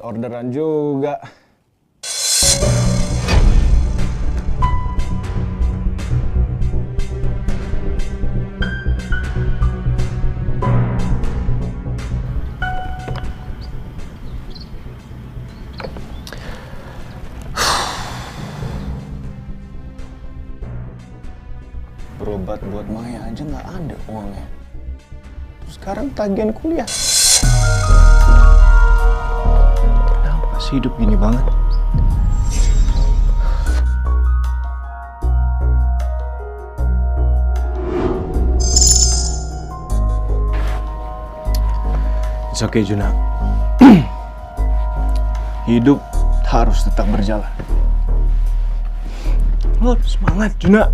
orderan juga. Berobat buat Maya aja nggak ada uangnya. Terus sekarang tagihan kuliah. Kenapa sih hidup gini banget? It's okay, Juna. Hidup harus tetap berjalan. Lo semangat, Juna.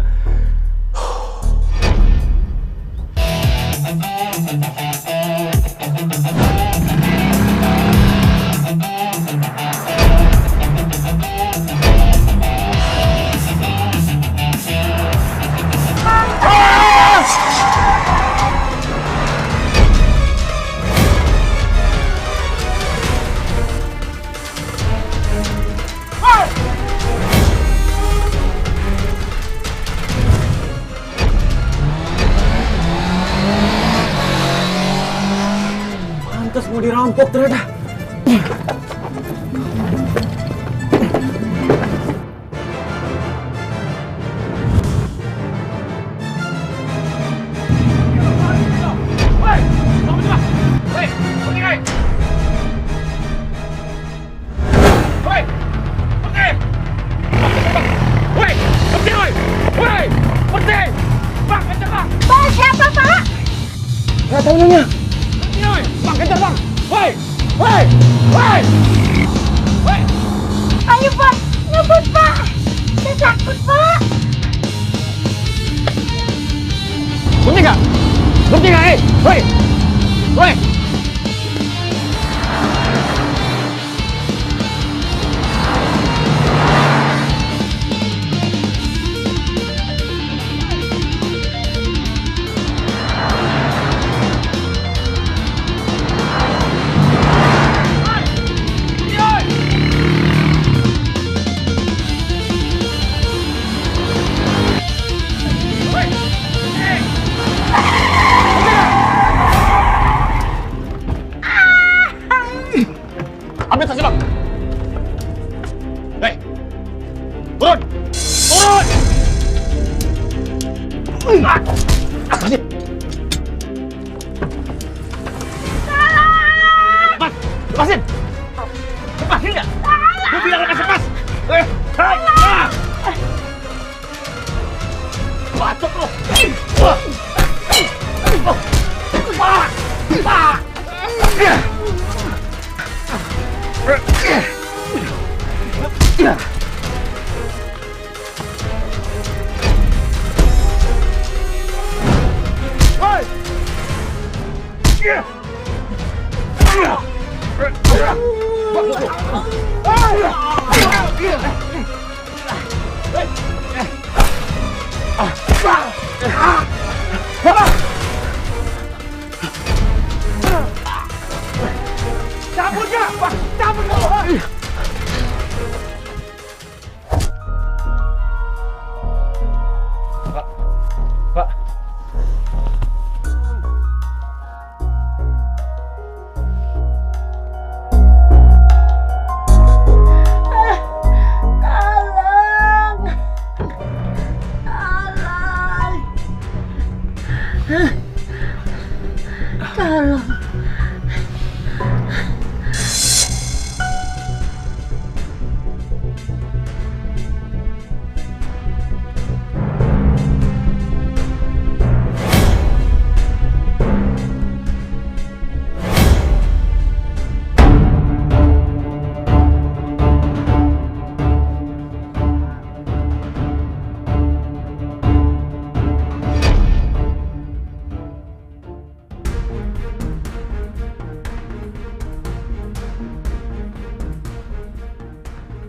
Pantes mau dirampok ternyata. Pak, siapa, Pak? Nggak tahu nyonya. Bang, kejar bang! Woi! Woi! Woi! Woi! Ayo, Pak. Ngebut, Pak. Saya takut, Pak. Berhenti nggak? Berhenti nggak? Woi! Woi! Ambil tasnya bang! Hei! Turun! Turun! Lepasin! Lepas! Lepasin! Lepasin nggak? Gue bilang lepas, lepas! Hei! Bacot lo! Cabut ya! Cabut ya! Pak. Tolong. Tolong. Tolong.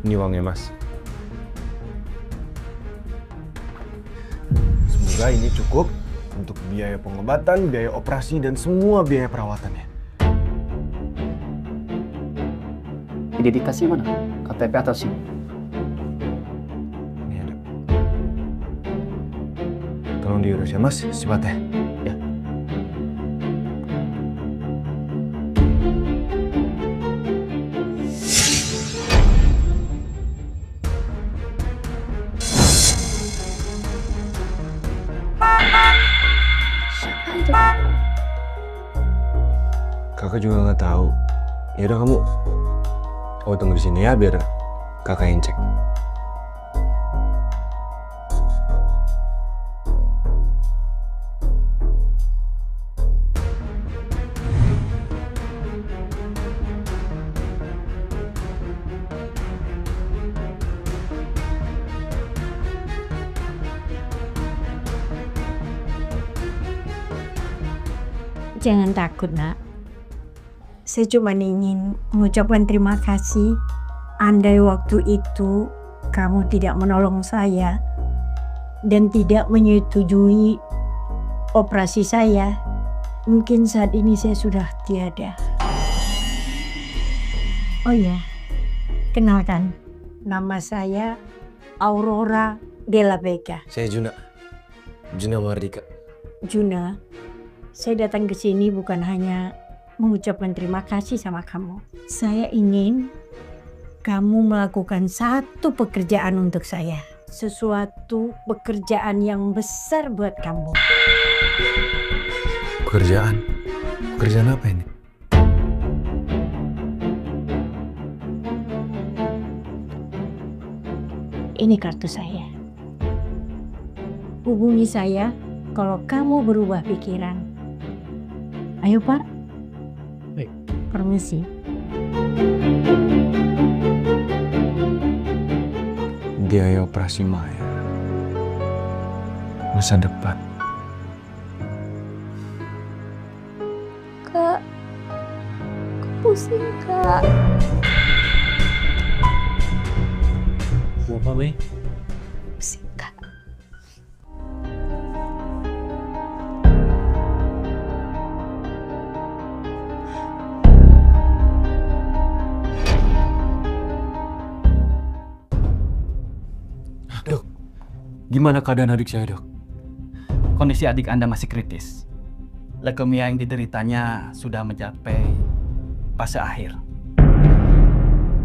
Ini uangnya, Mas. Semoga ini cukup untuk biaya pengobatan, biaya operasi, dan semua biaya perawatannya. identitasnya mana? KTP atau SIM? Ini ada. Tolong diurus ya Mas, cepatnya. Ya. Siapa itu? Kakak juga nggak tahu. Ya udah kamu tunggu di sini ya biar kakak yang cek. Jangan takut, Nak. Saya cuma ingin mengucapkan terima kasih. Andai waktu itu kamu tidak menolong saya dan tidak menyetujui operasi saya, mungkin saat ini saya sudah tiada. Oh ya, kenalkan, nama saya Aurora de la Vega. Saya Juna. Juna Mardika. Juna, saya datang ke sini bukan hanya mengucapkan terima kasih sama kamu. Saya ingin kamu melakukan satu pekerjaan untuk saya. Sesuatu pekerjaan yang besar buat kamu. Pekerjaan? Pekerjaan apa ini? Ini kartu saya. Hubungi saya kalau kamu berubah pikiran. Ayo Pak. Baik. Permisi. Biaya operasi Maya. Masa depan. Kak, pusing Kak. Mau apa, Mei? Pusing Kak. Dok, gimana keadaan adik saya, Dok? Kondisi adik Anda masih kritis. Leukemia yang dideritanya sudah mencapai fase akhir.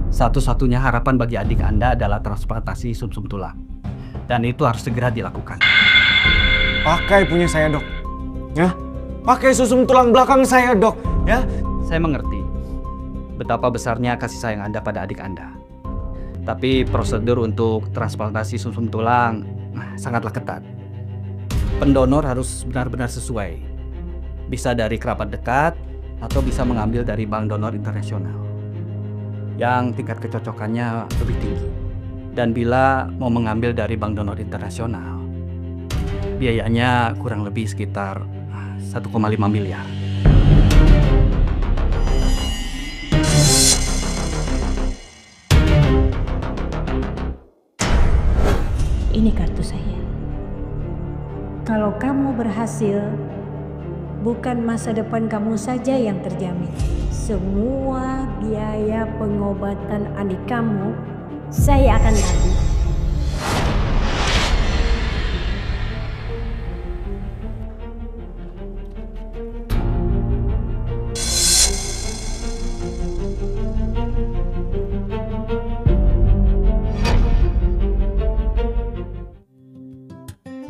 Satu-satunya harapan bagi adik Anda adalah transplantasi sumsum tulang. Dan itu harus segera dilakukan. Pakai punya saya dok. Ya, pakai sumsum tulang belakang saya dok. Ya. Saya mengerti betapa besarnya kasih sayang Anda pada adik Anda. Tapi prosedur untuk transplantasi sumsum tulang sangatlah ketat. Pendonor harus benar-benar sesuai. Bisa dari kerabat dekat atau bisa mengambil dari bank donor internasional yang tingkat kecocokannya lebih tinggi. Dan bila mau mengambil dari bank donor internasional, biayanya kurang lebih sekitar 1,5 miliar. Ini kartu saya. Kalau kamu berhasil, bukan masa depan kamu saja yang terjamin. Semua biaya pengobatan adik kamu, saya akan tanggung.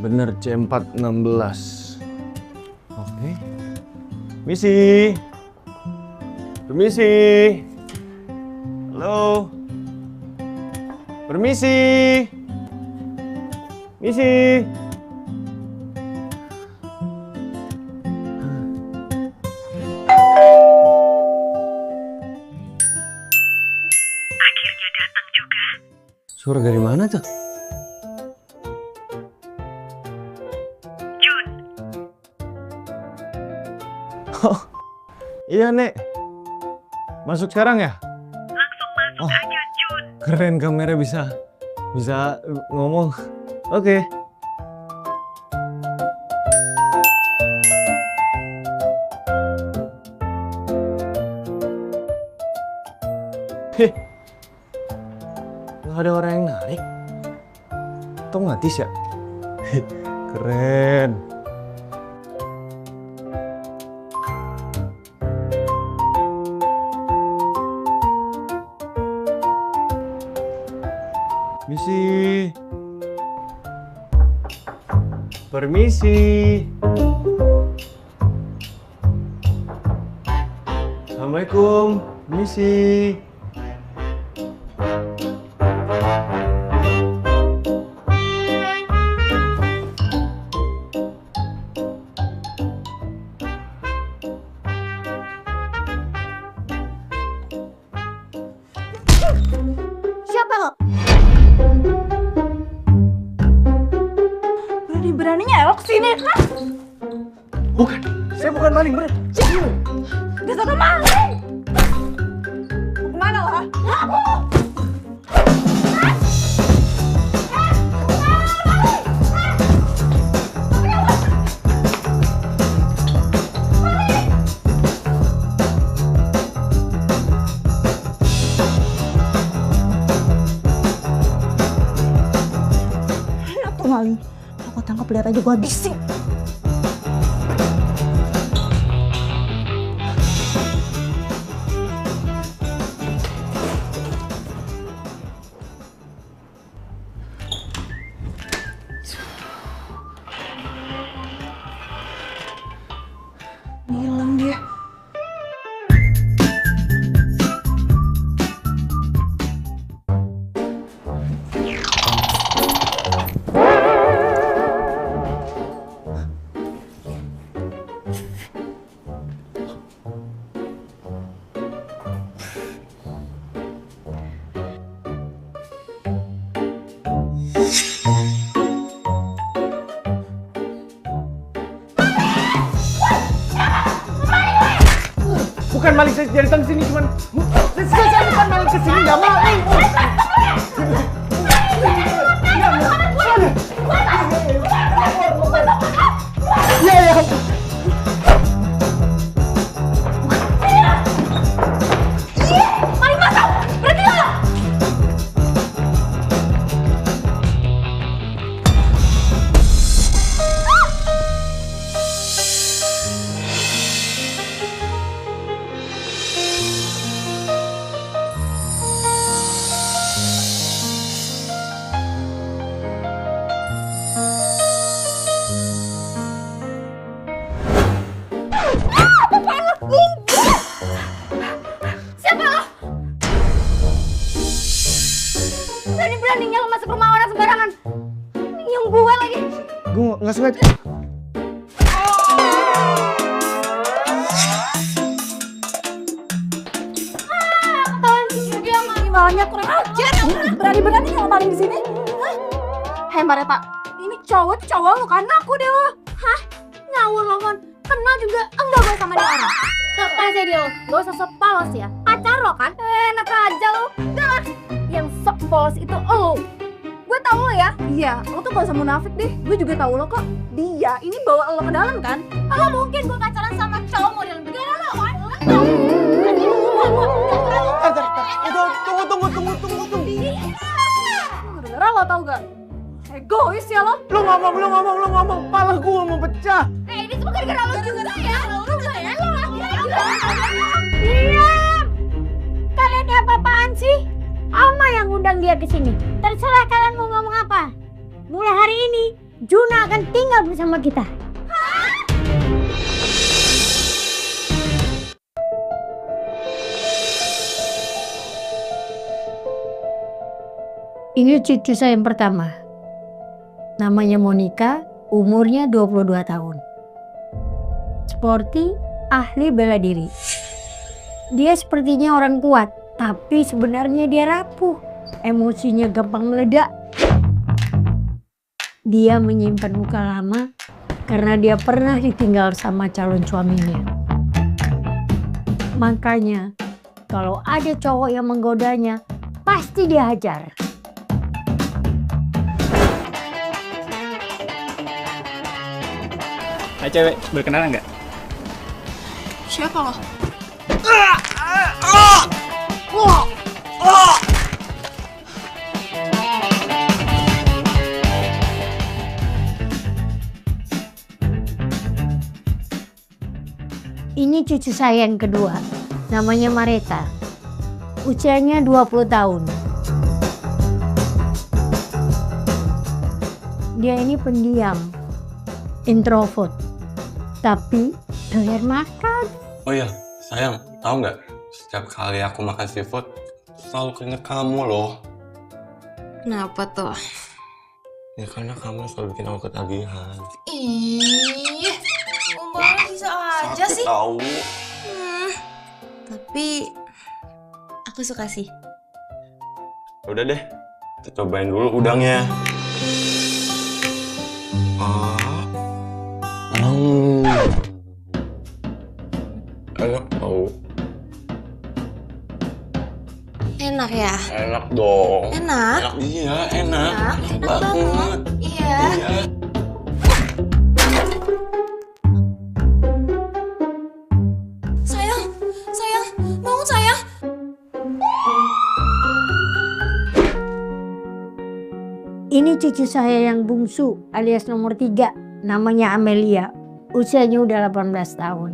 Bener C416. Oke. Misi. Permisi. Halo. Permisi. Misi. Akhirnya datang juga. Suara dari mana tuh? Jun, Oh, iya Nek. Masuk sekarang ya? langsung masuk aja Jun. Keren kamera bisa ngomong. Oke. Nggak ada orang yang narik. Otomatis ya? Keren. Misi. Permisi. Assalamualaikum. Misi. Siapa lo? Berani-beraninya lo kesini, ha? Bukan. Saya bukan maling, bener. Dasar lo maling! Mau kemana lo, ha? Aku maling. Aku tangkap lihat aja gua habisin. Hilang dia. Bukan maling, saya dari tadi sini cuman. Saya bukan maling kesini, nggak maling. Iya, iya. Maling masuk! Berhenti lo! Siapa lo? Berani-beraninya lo masuk rumah orang sembarangan. Nyium gue lagi. Gue nggak sengaja. Ketahuan si dia maling kurang ajar. Berani-beraninya lo maling di sini. Hei Mareta, ini cowok lo kan aku deh lo. Hah? Ngawur lo Mon. Kenal juga enggak gue sama dia orang. Lepas ya dia lo, gak usah sok polos ya. Pacar lo kan? Enak aja lo. Jangan. Yang sok polos itu lo. Gue tau lo ya. Iya, lo tuh gak usah munafik deh. Gue juga tau lo kok. Dia ini bawa lo ke dalam kan? Kalau mungkin gue pacaran sama cowok model begini lo kan? Tunggu. Gara-gara lo tau gak? Egois ya lo. Lo ngomong. Pala gue mau pecah. Ini semua gara-gara lo juga ya. Diam! Kalian ini apa-apaan sih? Oma yang ngundang dia ke sini. Terserah kalian mau ngomong apa. Mulai hari ini, Juna akan tinggal bersama kita. Ini cucu saya yang pertama. Namanya Monica, umurnya 22 tahun. Sporty, ahli bela diri. Dia sepertinya orang kuat, tapi sebenarnya dia rapuh. Emosinya gampang meledak. Dia menyimpan luka lama karena dia pernah ditinggal sama calon suaminya. Makanya, kalau ada cowok yang menggodanya, pasti dia hajar. Hai cewek, berkenalan nggak? Siapa lo? Ini cucu saya yang kedua, namanya Mareta. Usianya 20 tahun. Dia ini pendiam, introvert, tapi doyan makan. Oh iya, sayang, tahu nggak? Setiap kali aku makan seafood, selalu keinget kamu loh. Kenapa tuh? Ya karena kamu selalu bikin aku ketagihan. Ih, ngomongnya bisa aja Sakit sih. tahu. Tapi aku suka sih. Udah deh, kita cobain dulu udangnya. Enak tau. Enak ya? Enak dong. Enak? Iya, enak. Enak banget. Iya. Iya. Sayang, sayang, bangun sayang. Ini cucu saya yang bungsu alias nomor 3, namanya Amelia. Usianya udah 18 tahun.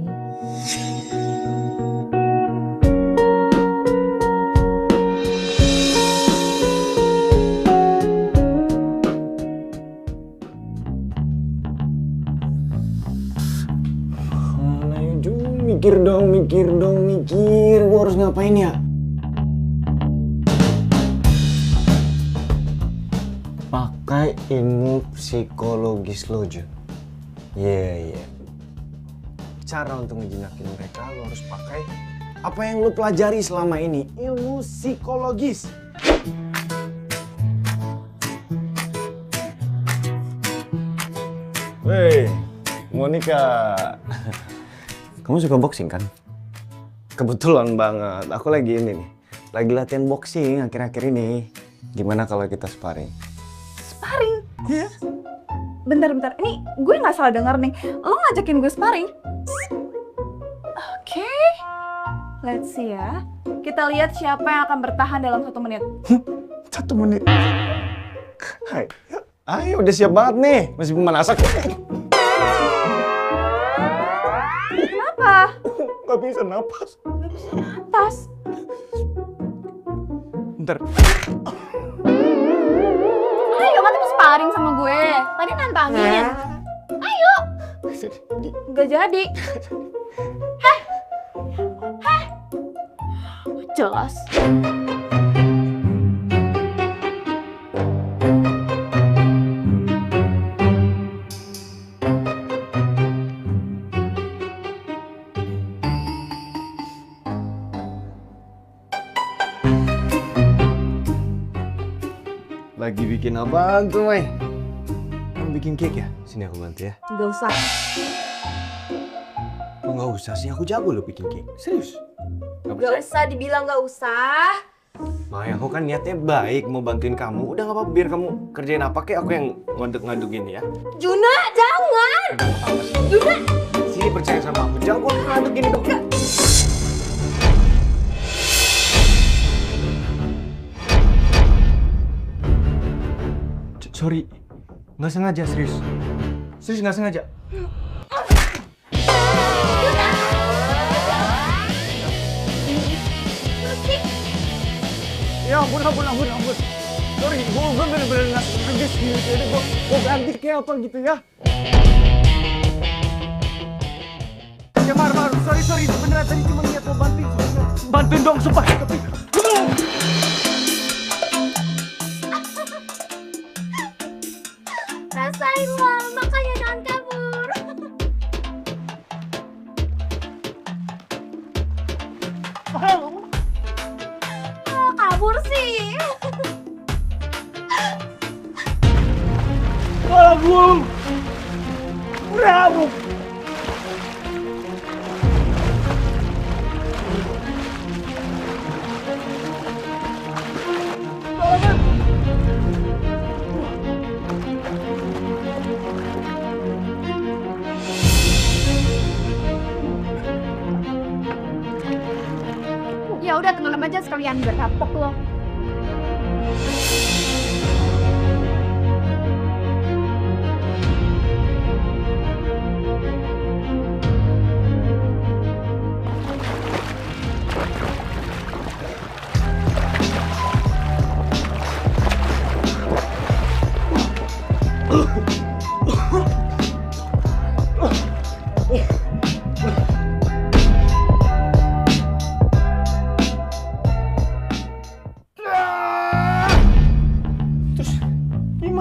Mana ya Ju, mikir dong. Gue harus ngapain ya? Pakai ilmu psikologis lo, Ju. Iya. Cara untuk ngejinakin mereka lo harus pakai apa yang lo pelajari selama ini, ilmu psikologis. Woi, Monica. Kamu suka boxing kan? Kebetulan banget, aku lagi ini nih. Lagi latihan boxing akhir-akhir ini. Gimana kalau kita sparring? Sparring? Bentar. Ini gue nggak salah dengar nih. Lo ngajakin gue sparring? Oke. Let's see ya. Kita lihat siapa yang akan bertahan dalam 1 menit. 1 menit. Hai. Ayo, udah siap banget nih. Masih pemanasan. Kenapa? Gak bisa napas. Gak bisa napas. Bentar. Ayo kan mau sparring sama gue. Tadi nantangin. Ayo. Gak jadi. Heh. Jelas. Lagi bikin apaan tuh, Mai? Kamu bikin cake ya? Sini aku bantu ya. Gak usah. Oh, nggak usah sih, aku jago loh bikin cake. Serius. Gak usah dibilang gak usah. Mai, aku kan niatnya baik mau bantuin kamu. Udah nggak apa-apa, biar kamu kerjain apa kayak aku yang ngaduk-ngadukin ya. Juna, jangan. Juna. Sini percaya sama aku, jago ngaduk gini dong. Sorry, nggak sengaja, serius. Serius nggak sengaja. Ya ampun. Sorry, gue bener-bener nggak sengaja sih. Jadi gue ganti kayak apa gitu ya. Ya Mar, sorry. Beneran tadi cuma niat mau bantuin. Bantuin dong, sumpah. Tapi... Rasain lah, makanya jangan kabur. Kabur sih. Bravo! Ya udah tenggelam aja sekalian biar kapok lo.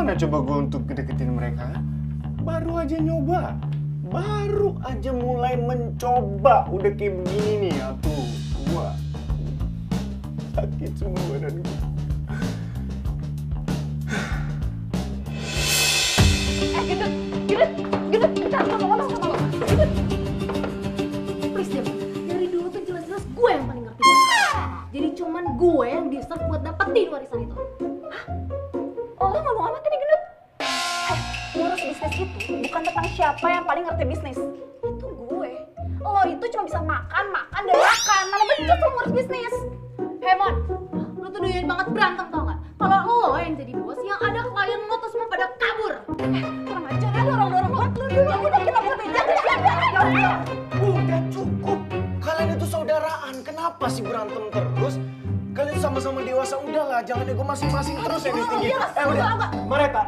Gimana coba gue untuk deketin mereka? Baru aja nyoba. Baru aja mulai mencoba. Udah kayak begini nih, atuh. Gua sakit semua badan gue. Gendut, bentar, ngomong sama lo. Gendut. Please deh, dari dulu tuh jelas-jelas gue yang paling ngerti. Jadi cuman gue yang deserve buat dapetin warisan itu. Hah? Oh, lo ngomong apa tadi, Gendut? Ngurus bisnis itu bukan tentang siapa yang paling ngerti bisnis. Itu gue. Lo itu cuma bisa makan, dan makan. Mana becus lo ngurus bisnis. Mon, lo tuh doyan banget berantem, tau gak? Kalau lo yang jadi bos, yang ada klien lo tuh semua pada kabur. Kurang ajar ya, dorong-dorong banget lo dulu. Udah, kita bisa beda. Udah cukup. Kalian itu saudaraan. Kenapa sih berantem terus? Kalian sama-sama dewasa. Udahlah, jangan ego masing-masing terus yang ditinggi. Udah. Mareta.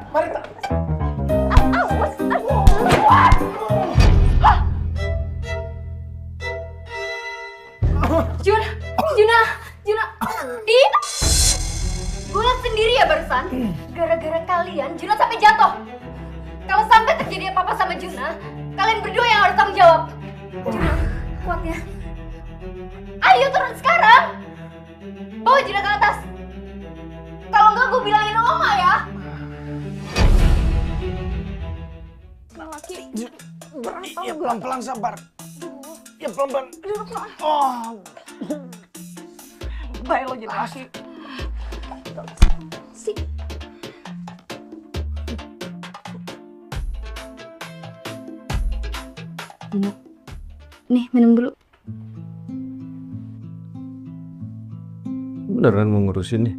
Juna, di gue liat sendiri ya barusan, gara-gara kalian Juna sampai jatuh. Kalau sampai terjadi apa-apa sama Juna, kalian berdua yang harus tanggung jawab. Juna, kuat ya. Ayo turun sekarang, bawa Juna ke atas. Kalau enggak gue bilangin Oma ya. Laki berantem. Ya pelan-pelan sabar. Ya pelan-pelan. Oh. Baik lo jadi laki. Si. Nih, minum dulu. Beneran mau ngurusin nih?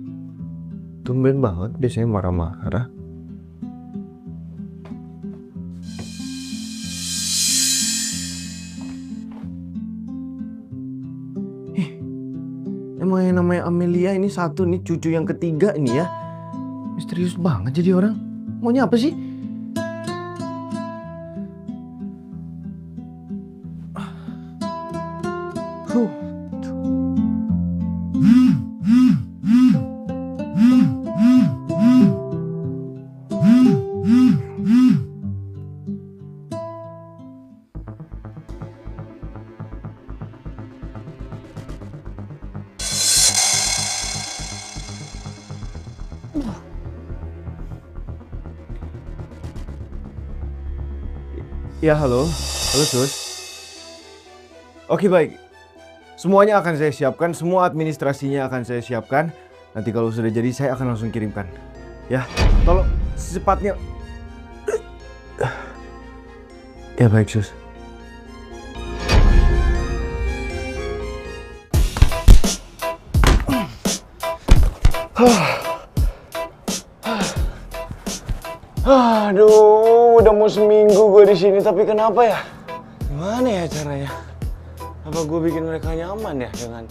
Tumben banget, biasanya marah-marah. Emang yang namanya Amelia ini satu nih, cucu yang ketiga ini ya. Misterius banget jadi orang. Maunya apa sih? Ya halo Sus. Oke baik, semuanya akan saya siapkan, semua administrasinya akan saya siapkan. Nanti kalau sudah jadi saya akan langsung kirimkan. Ya, tolong secepatnya. Ya baik Sus. Aduh, udah mau seminggu gue di sini, tapi kenapa ya? Gimana ya caranya? Apa gue bikin mereka nyaman ya dengan?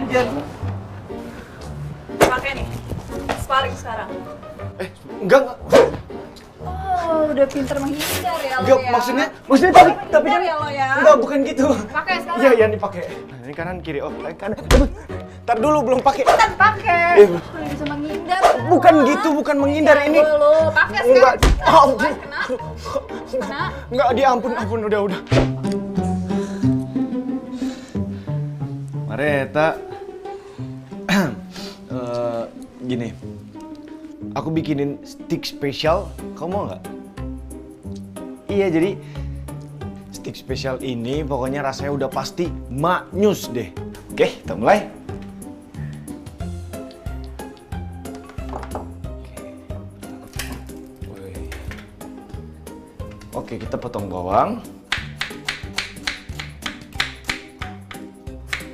Jun, pakai nih, sparring sekarang. Enggak. Oh, udah pinter menghindar ya lo Enggak, ya. maksudnya tapi kan ya lo ya. enggak, bukan gitu. Pakai sekarang. Iya, iya nih pakai. Nah, ini kanan kiri. Oh, kanan. Ntar dulu belum pakai. Kan pakai. Udah bisa menghindar. Bukan gitu, bukan menghindar ini. Lo pakai Enggak. sekarang. Kena. Enggak, dia ampun, udah. Mareta. Gini. Aku bikinin stick spesial, kamu mau nggak? Iya, jadi stick spesial ini pokoknya rasanya udah pasti maknyus deh. Oke, kita mulai. Oke, kita potong bawang.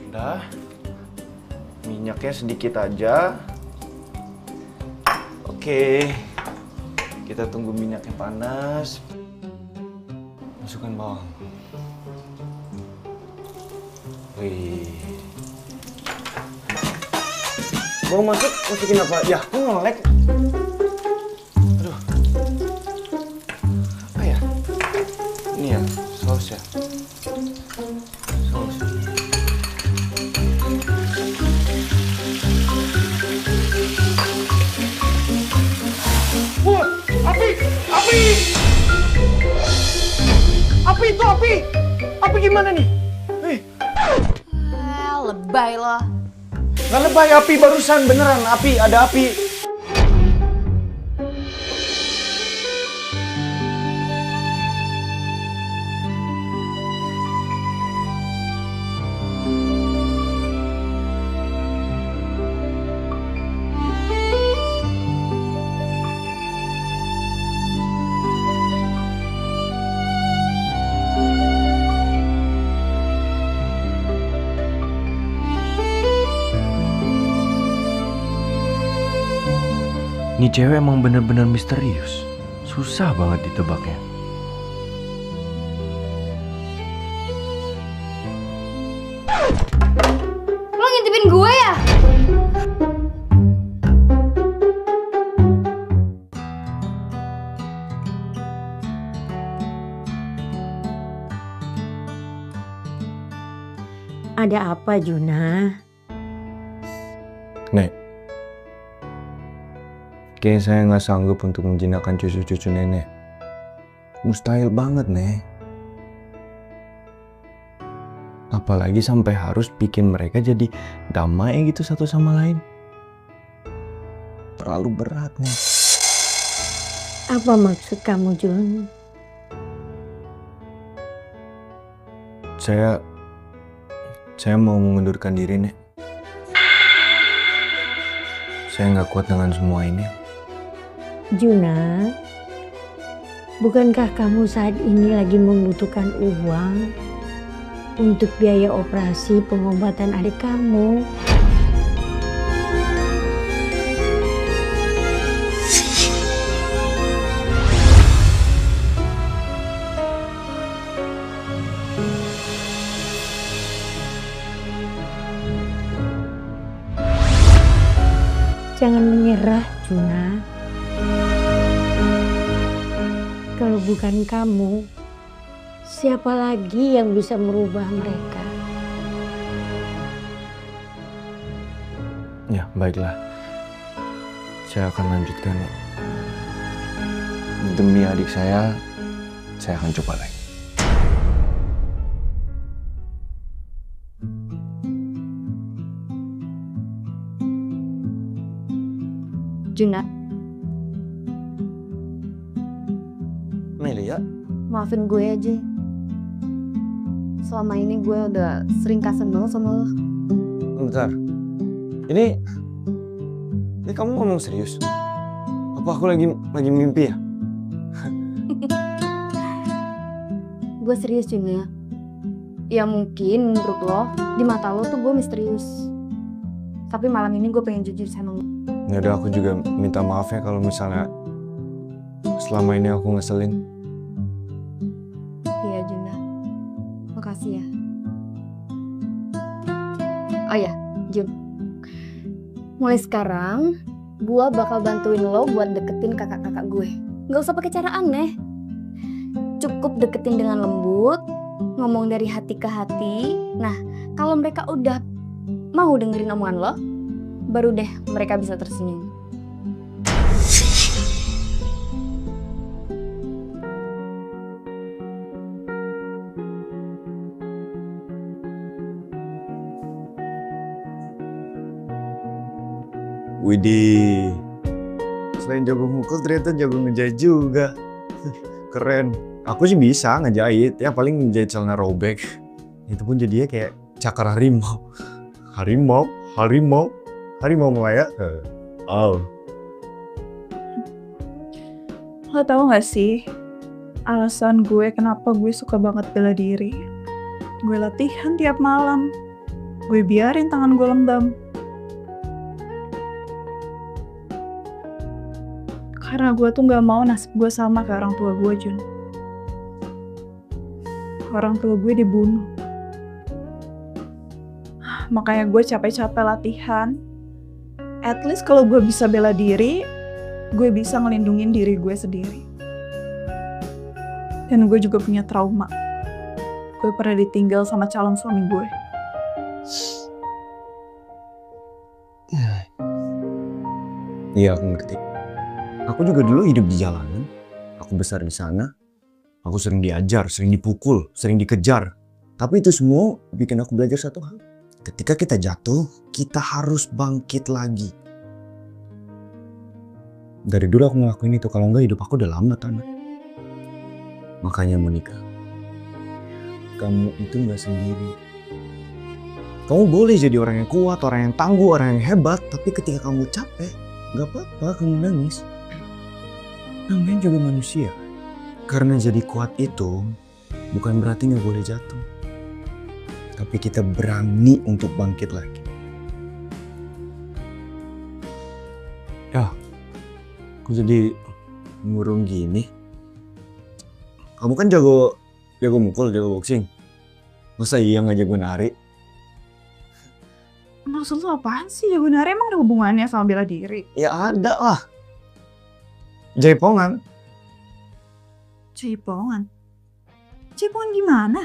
Udah. Minyaknya sedikit aja. Oke, kita tunggu minyaknya panas. Masukkan bawang. Wih. Bawang masukin apa? Ya, kok ngelek? Aduh. Apa ya? Ini ya, saus ya. Saus. Api! Api gimana nih? Lebay lo. Nggak lebay Api barusan, beneran Api, ada Api. Ini cewek emang bener-bener misterius. Susah banget ditebaknya. Lo ngintipin gue ya? Ada apa, Juna? Nek, kayaknya saya nggak sanggup untuk menjinakkan cucu-cucu nenek. Mustahil banget, Nek. Apalagi sampai harus bikin mereka jadi damai gitu satu sama lain. Terlalu berat, Nek. Apa maksud kamu, Jun? Saya mau mengundurkan diri, Nek. Saya nggak kuat dengan semua ini. Juna, bukankah kamu saat ini lagi membutuhkan uang untuk biaya operasi pengobatan adik kamu? Jangan menyerah, Juna. Kalau bukan kamu, siapa lagi yang bisa merubah mereka? Ya, baiklah. Saya akan lanjutkan. Demi adik saya akan coba lagi. Juna, Melia? maafin gue aja. Selama ini gue udah sering kasar banget sama lo. Bentar. Ini kamu ngomong serius? Apa aku lagi mimpi ya? Gue serius, Juna. Ya mungkin menurut lo, di mata lo tuh gue misterius. Tapi malam ini gue pengen jujur sama lo. Yaudah, aku juga minta maaf ya kalau misalnya selama ini aku ngeselin. Iya, Juna. Makasih ya. Oh ya, Jun. Mulai sekarang, gue bakal bantuin lo buat deketin kakak-kakak gue. Gak usah pakai cara aneh. Cukup deketin dengan lembut, ngomong dari hati ke hati. Nah, kalau mereka udah mau dengerin omongan lo, baru deh mereka bisa tersenyum. Widih, selain jago mukul ternyata jago ngejahit juga. Keren. Aku sih bisa ngejahit, ya paling ngejahit celana robek. Itu pun jadinya kayak cakar harimau. Harimau Melaya. Oh. Lo tau gak sih alasan gue kenapa gue suka banget bela diri? Gue latihan tiap malam. Gue biarin tangan gue lembam. Karena gue tuh gak mau nasib gue sama kayak orang tua gue, Jun. Orang tua gue dibunuh. Makanya gue capek-capek latihan. At least kalau gue bisa bela diri, gue bisa ngelindungin diri gue sendiri. Dan gue juga punya trauma. Gue pernah ditinggal sama calon suami gue. Iya, aku ngerti. Aku juga dulu hidup di jalanan. Aku besar di sana. Aku sering diajar, sering dipukul, sering dikejar. Tapi itu semua bikin aku belajar satu hal. Ketika kita jatuh, kita harus bangkit lagi. Dari dulu aku ngelakuin itu, kalau enggak hidup aku udah lambat, anak. Makanya Monica, kamu itu nggak sendiri. Kamu boleh jadi orang yang kuat, orang yang tangguh, orang yang hebat, tapi ketika kamu capek, nggak apa-apa kamu nangis. Namanya juga manusia. Karena jadi kuat itu bukan berarti nggak boleh jatuh. Tapi kita berani untuk bangkit lagi. Ya, aku jadi murung gini. Kamu kan jago mukul, jago boxing. Masa iya nggak jago nari? Maksud lu apaan sih? Jago nari emang ada hubungannya sama bela diri? Ya ada lah. Jaipongan. Jaipongan? Jaipongan gimana?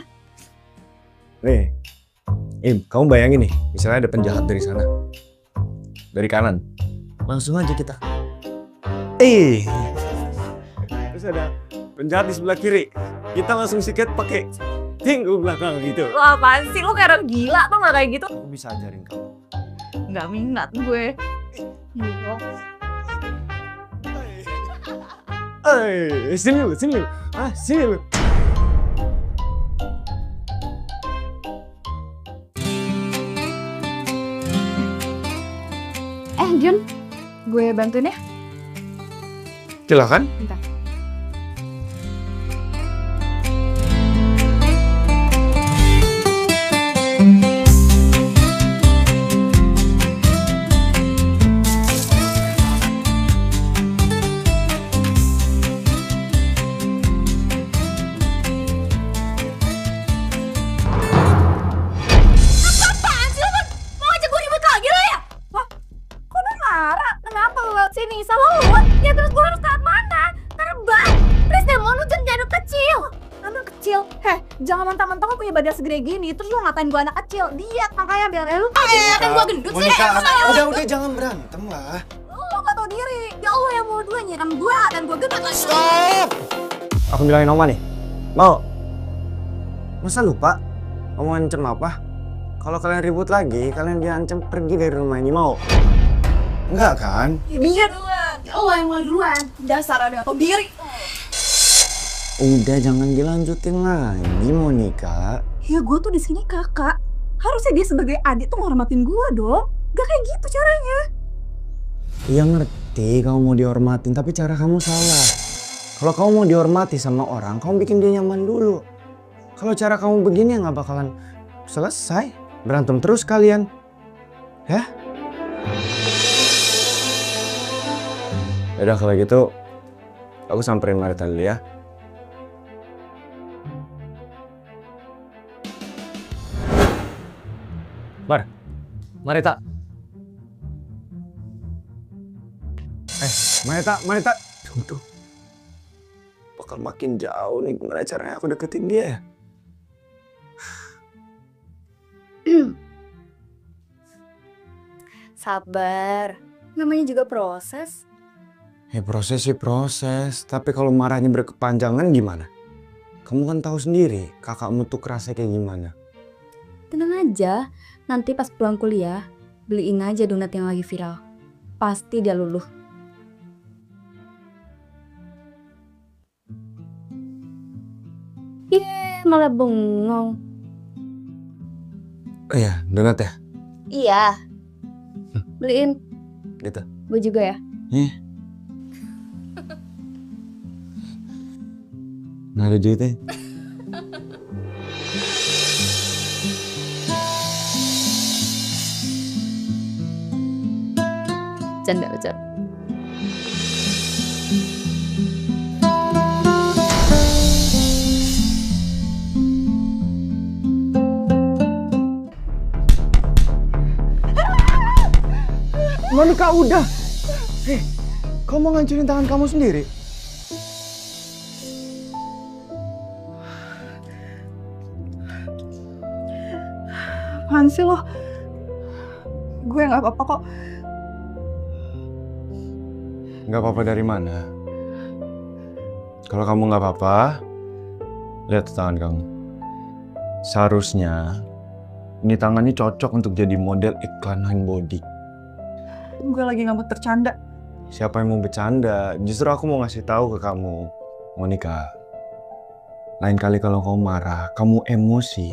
Nih, kamu bayangin nih, misalnya ada penjahat dari sana. Dari kanan. Langsung aja kita. Terus ada penjahat di sebelah kiri. Kita langsung sikat pakai tinggu belakang gitu. Lu apaan sih? Lu kayak orang gila tuh gak kayak gitu? Aku bisa ajarin kamu. Gak minat gue. Gila. Sini lu. Sini lu. Jun, gue bantuin ya. Silakan. Bentar. Jangan mentang-mentang lu punya badan segede gini, terus lu ngatain gua anak kecil. Diet makanya biar lu kan gua gendut sih. Udah jangan berantem lah. Lu gak tau diri. Ya Allah yang mau dua nyiram gua dan gua gendut. Stop! Aku bilangin Oma nih. Mau? Masa lupa? Oma ancam apa? Kalau kalian ribut lagi, kalian diancam pergi dari rumah ini, mau? Enggak kan? Ya biar duluan. Ya Allah yang mau duluan. Dasar ada tau diri. Udah jangan dilanjutin lagi, Monica. Ya gue tuh di sini kakak. Harusnya dia sebagai adik tuh ngormatin gue dong. Gak kayak gitu caranya. Iya ngerti kamu mau dihormatin, tapi cara kamu salah. Kalau kamu mau dihormati sama orang, kamu bikin dia nyaman dulu. Kalau cara kamu begini nggak bakalan selesai. Berantem terus kalian. Ya? Yaudah kalau gitu, aku samperin Marita dulu ya. Marita. Marita. Tuh. Bakal makin jauh nih gimana caranya aku deketin dia. Sabar. Namanya juga proses. Proses sih proses. Tapi kalau marahnya berkepanjangan gimana? Kamu kan tahu sendiri kakakmu tuh kerasnya kayak gimana. Tenang aja. Nanti pas pulang kuliah, beliin aja donat yang lagi viral. Pasti dia luluh. Malah bengong. Oh iya, donat ya? Iya. Beliin. Gitu. Gue juga ya. Nah ada duitnya. Canda. Monica udah. Kamu mau ngancurin tangan kamu sendiri? Apaan sih lo? Gue gak apa-apa kok. Gak apa-apa dari mana? Kalau kamu gak apa-apa, Lihat tangan kamu. Seharusnya ini tangannya cocok untuk jadi model iklan Handbody. Gue lagi gak mau tercanda. Siapa yang mau bercanda? Justru aku mau ngasih tahu ke kamu, Monica. Lain kali kalau kamu marah, kamu emosi,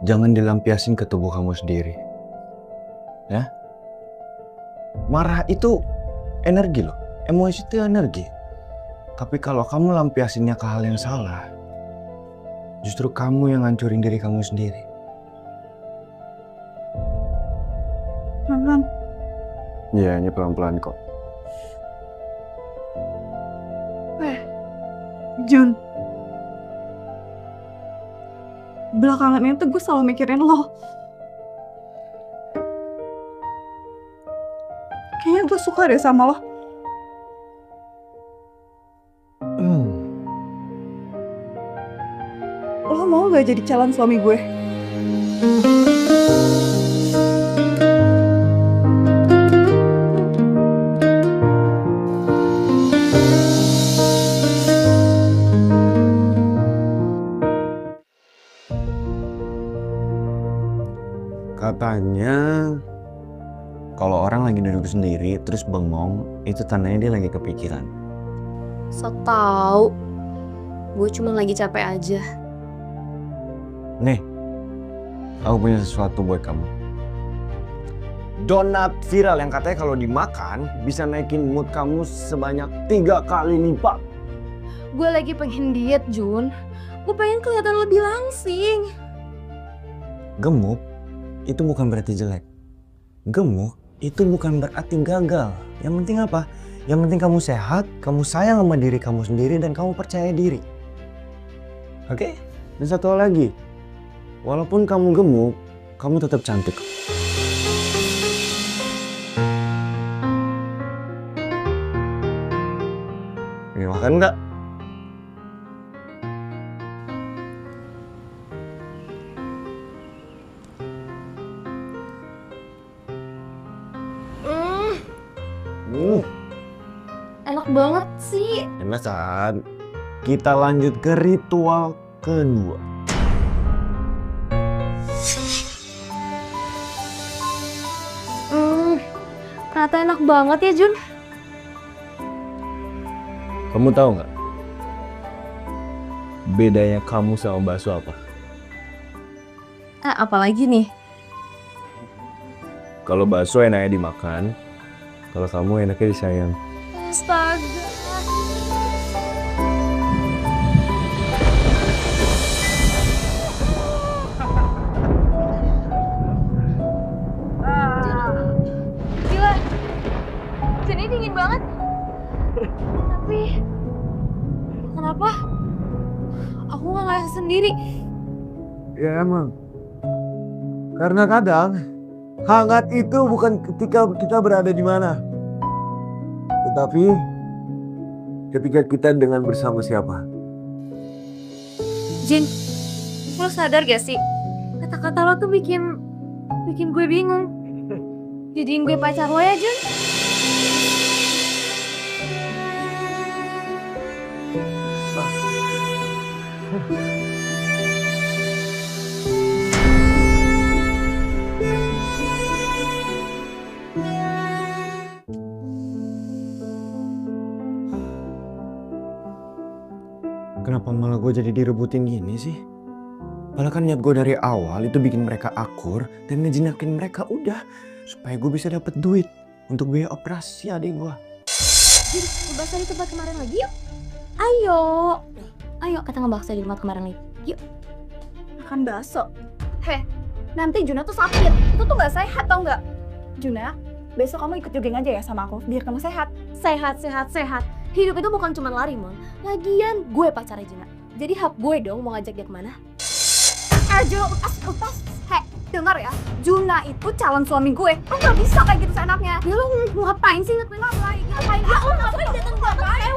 jangan dilampiasin ke tubuh kamu sendiri. Ya? Marah itu energi loh. Emosi itu energi. Tapi kalau kamu lampiasinnya ke hal yang salah, justru kamu yang ngancurin diri kamu sendiri. Pelan-pelan. Iya, ini pelan-pelan kok. Jun. Belakangan ini tuh gue selalu mikirin lo. Kayaknya gue suka deh sama lo. Lo mau gak jadi calon suami gue? Katanya kalau orang lagi duduk sendiri terus bengong, itu tandanya dia lagi kepikiran. So tau. Gue cuma lagi capek aja. Nih, aku punya sesuatu buat kamu. Donat viral yang katanya kalau dimakan bisa naikin mood kamu sebanyak 3 kali lipat. Gue lagi pengen diet, Jun. Gue pengen kelihatan lebih langsing. Gemuk itu bukan berarti jelek. Gemuk itu bukan berarti gagal. Yang penting apa? Yang penting kamu sehat, kamu sayang sama diri kamu sendiri, dan kamu percaya diri. Oke? Dan satu hal lagi. Walaupun kamu gemuk, kamu tetap cantik. Ini makan nggak? Enak banget sih. Enak kan? Kita lanjut ke ritual kedua. Ternyata enak banget ya, Jun. Kamu tahu nggak? Bedanya kamu sama bakso apa? Apalagi nih? Kalau bakso enaknya dimakan, kalau kamu enaknya disayang. Astaga. Gila. Sini dingin banget. Tapi kenapa? Aku nggak ngerasa sendiri. Ya emang. Karena kadang hangat itu bukan ketika kita berada di mana, tetapi ketika kita dengan bersama siapa. Jin, lo sadar gak sih? Kata-kata lo tuh bikin gue bingung. Jadiin gue pacar lo ya, Jun. Kenapa malah gue jadi direbutin gini sih? Padahal kan niat gue dari awal itu bikin mereka akur dan ngejinakin mereka udah supaya gue bisa dapet duit untuk biaya operasi adik gue. Jin, ngebahas di tempat kemarin lagi yuk. Ayo kita ngebahas di tempat kemarin lagi. Yuk. Makan bakso. Nanti Juna tuh sakit. Itu tuh gak sehat tau gak? Juna, besok kamu ikut jogging aja ya sama aku biar kamu sehat. Sehat. Hidup itu bukan cuma lari, Mon. Lagian gue pacarnya Juna. Jadi hak gue dong mau ngajak dia kemana. Juna, lepas. Dengar ya, Juna itu calon suami gue. Lo gak bisa kayak gitu seenaknya. Ya lo ngapain sih ngapain lagi? Ngapain? Ya lo ngapain datang gue ngapain?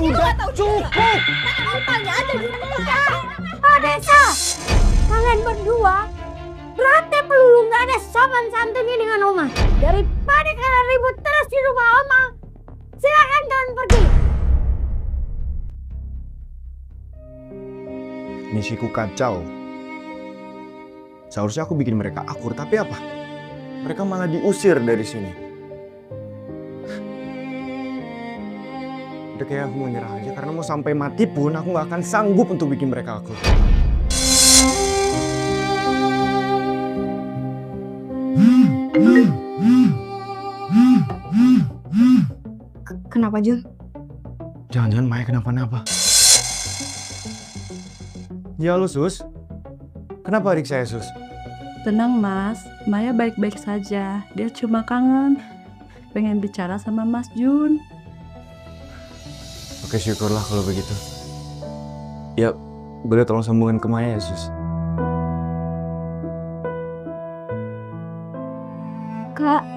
Udah cukup! Lo tanya aja Juna. Desa, kalian berdua berarti perlu gak ada sopan santunnya dengan Oma. Daripada kalian ribut terus di rumah Oma, silakan kalian pergi. misiku kacau. Seharusnya aku bikin mereka akur, tapi apa? Mereka malah diusir dari sini. Udah kayak aku mau nyerah aja, karena mau sampai mati pun aku gak akan sanggup untuk bikin mereka akur. Kenapa, Jun? Jangan-jangan Maya kenapa-napa. Ya lo, Sus. Kenapa adik saya, Sus? Tenang Mas, Maya baik-baik saja. Dia cuma kangen. Pengen bicara sama Mas Jun. Oke, syukurlah kalau begitu. Ya, boleh tolong sambungin ke Maya ya, Sus? Kak,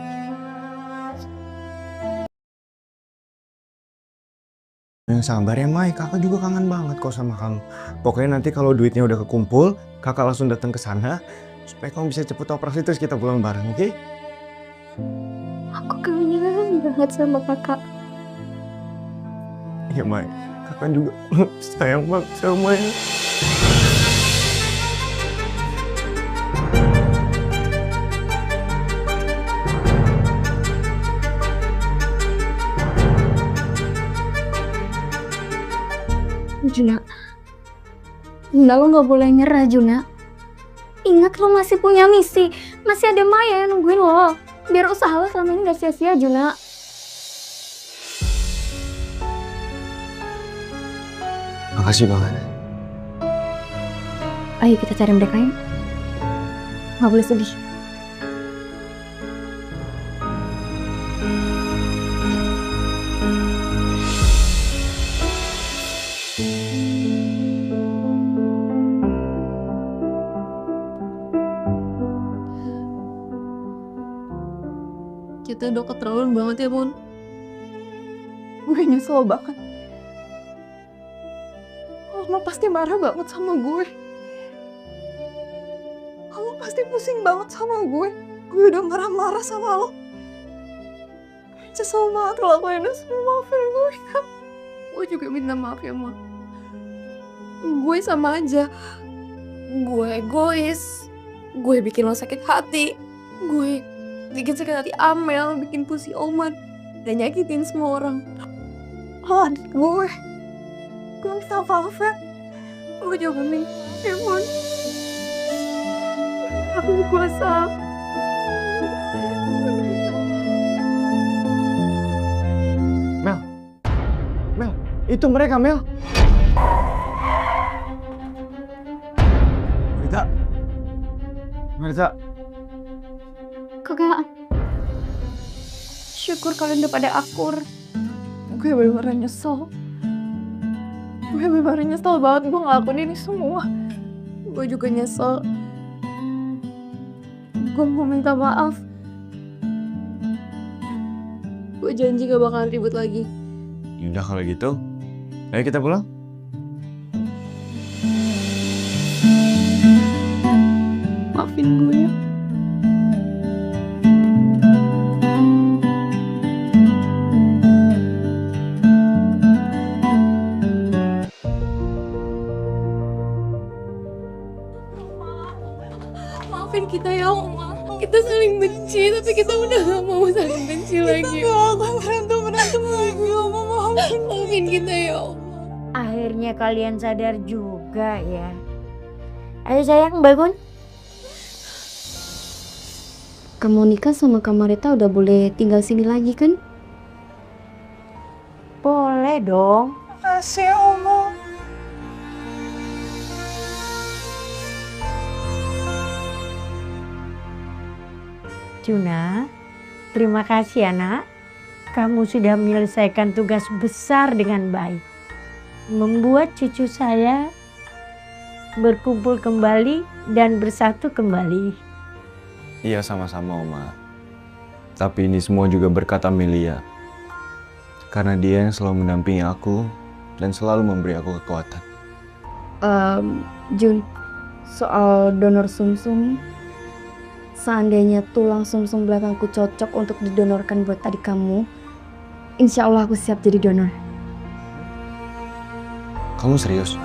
Yang sabar ya, Mai. Kakak juga kangen banget kok sama kamu. Pokoknya nanti kalau duitnya udah kekumpul, kakak langsung datang ke sana supaya kamu bisa cepet operasi terus kita pulang bareng, oke? aku kangen banget sama kakak. Iya, Mai. Kakak juga sayang banget sama Maya. Juna, Juna lo gak boleh nyerah, Juna. Ingat lo masih punya misi, masih ada Maya yang nungguin lo. Biar usaha lo selama ini gak sia-sia, Juna. Makasih banget. Ayo kita cari mereka yuk. Gak boleh sedih. Kita udah keterlaluan banget ya, Bun. Gue nyesel banget. Mama pasti marah banget sama gue. Mama pasti pusing banget sama gue. Gue udah marah-marah sama lo. Nyesel banget ngelakuin itu semua. Maafin gue ya. Gue juga minta maaf ya, Ma. Gue sama aja. Gue egois. Gue bikin lo sakit hati. Gue bikin sakit hati Amel, bikin pusing Oman. Dan nyakitin semua orang. Oh, adik gue. Gue minta maaf ya. Gue juga minta maaf ya, Bun. Aku kuasa. Mel, itu mereka, Mel. Mirza. Kakak, syukur kalian udah pada akur. Gue bener-bener nyesel. Gue bener-bener nyesel banget gue ngelakuin ini semua. Gue juga nyesel. Gue mau minta maaf. Gue janji gak bakalan ribut lagi. Yaudah kalau gitu, ayo kita pulang. Maafin gue ya. Maafin kita ya, Oma. Kita saling benci, tapi kita udah gak mau saling benci lagi. Kita gak akan berantem lagi, Oma. Maafin kita ya, Oma. Akhirnya kalian sadar juga ya. Ayo sayang, bangun. Kamu nikah sama Kak Marita udah boleh tinggal sini lagi kan? Boleh dong. Makasih ya, Oma. Juna, terima kasih anak. Kamu sudah menyelesaikan tugas besar dengan baik. Membuat cucu saya berkumpul kembali dan bersatu kembali. Iya, sama-sama, Oma. Tapi ini semua juga berkat Amelia. Karena dia yang selalu mendampingi aku dan selalu memberi aku kekuatan. Jun, soal donor sumsum, seandainya tulang sumsum belakangku cocok untuk didonorkan buat adik kamu, insya Allah aku siap jadi donor. Kamu serius?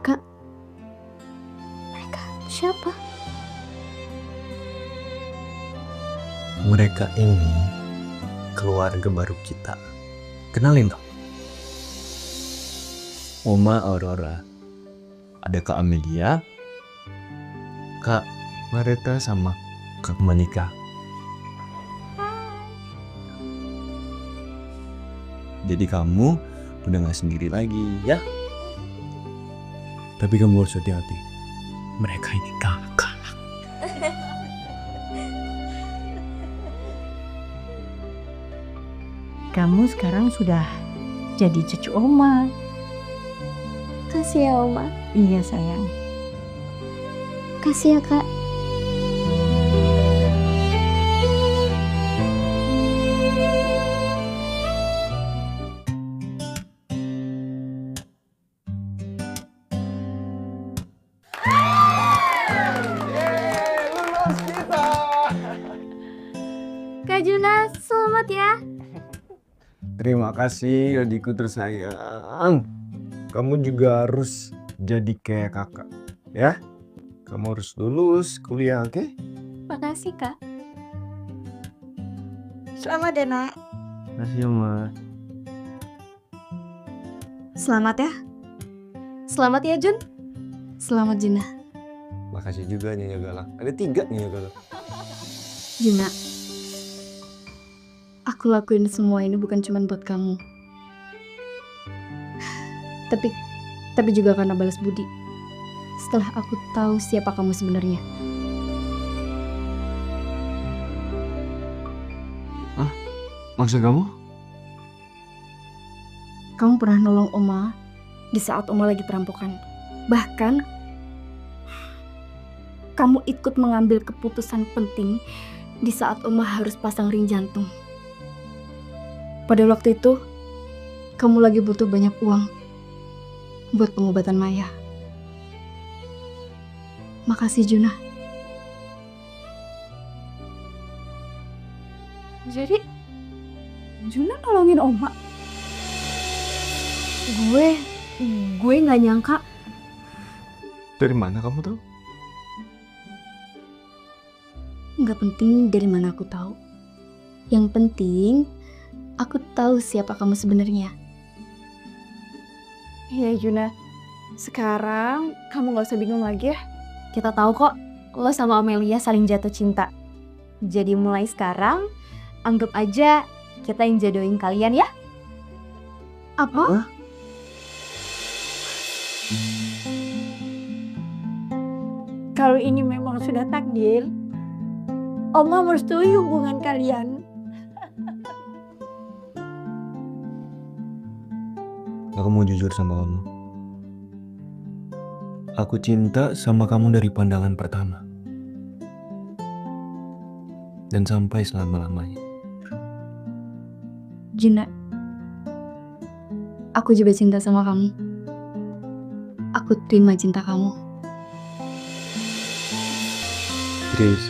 Kak, mereka siapa? Mereka ini keluarga baru kita. Kenalin dong. Oma Aurora. Ada Kak Amelia, Kak Mareta sama Kak Monica. Jadi kamu udah gak sendiri lagi ya. Tapi kamu harus hati-hati. Mereka ini galak. Kamu sekarang sudah jadi cucu Oma. Kasih ya Oma. Iya sayang. Kasih ya Kak. Lulus kita. Kak Juna, selamat ya. Terima kasih adikku tersayang. Kamu juga harus jadi kayak kakak, ya. Kamu harus lulus kuliah, oke? Makasih Kak. Selamat ya nak. Makasih, Oma. Selamat ya. Selamat ya Jun. Selamat Juna. Makasih juga Nyonya Galak. Ada 3 Nyonya Galak. Juna. Aku lakuin semua ini bukan cuma buat kamu. Tapi juga karena balas budi. Setelah aku tahu siapa kamu sebenarnya. Maksud kamu? Kamu pernah nolong Oma di saat Oma lagi perampokan. Bahkan kamu ikut mengambil keputusan penting di saat Oma harus pasang ring jantung. Pada waktu itu, kamu lagi butuh banyak uang buat pengobatan Maya. Makasih Juna. Jadi, Juna nolongin Oma. Gue nggak nyangka. Dari mana kamu tahu? Nggak penting dari mana aku tahu. Yang penting, aku tahu siapa kamu sebenarnya. Iya Juna, sekarang kamu gak usah bingung lagi ya. Kita tahu kok, lo sama Amelia saling jatuh cinta. Jadi mulai sekarang, anggap aja kita yang jodohin kalian ya. Apa? Kalau ini memang sudah takdir, Oma merestui hubungan kalian. Aku mau jujur sama kamu. Aku cinta sama kamu dari pandangan pertama. Dan sampai selama-lamanya. Juna, aku juga cinta sama kamu. Aku terima cinta kamu. Chris,